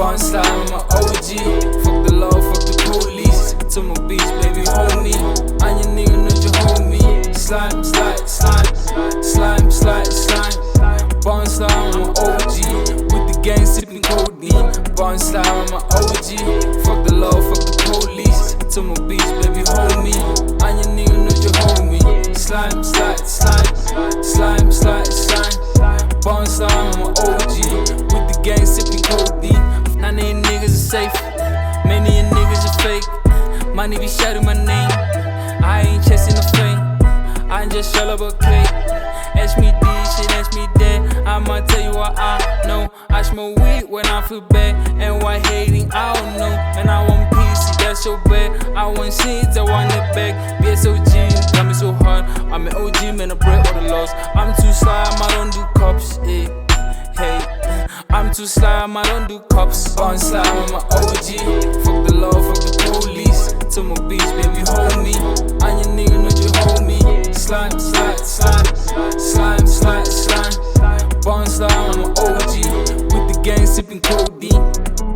Bun slime, I'm a OG. Fuck the law, fuck the police. To my beach, baby, hold me. And your nigga know you hold me. Slime, slide, slime. Slime, slide, slime. Bun slime, I'm a OG. With the gang sipping codeine. Bun slime, I'm a OG. Fuck the law, fuck the police. To my beach, baby, hold me. And your nigga know you hold me. Slime, slide, slime. Slime, slide, slime. Bun slime, I'm a OG. With the gang sipping codeine. None of you niggas are safe. Many of you niggas are fake. Money be shouting my name. I ain't chasing the fame. I ain't just shell up a cake. Ask me this, shit, ask me that. I'ma tell you what I know. I smoke weed when I feel bad. And why hating, I don't know. And I want peace, see that's so bad. I want seeds, I want it back. BSOG, got me so hard. I'm an OG, man, I break all the laws. I'm too slime, I don't do cops, eh. Hey, I'm too slime, I don't do cops. Bun slime, I'm an OG. Fuck the law, fuck the police. To my beach, baby, hold me. And your nigga know you hold me. Slime, slide, slime. Slime, slide, slime. Bun slime, I'm an OG. With the gang sipping codeine.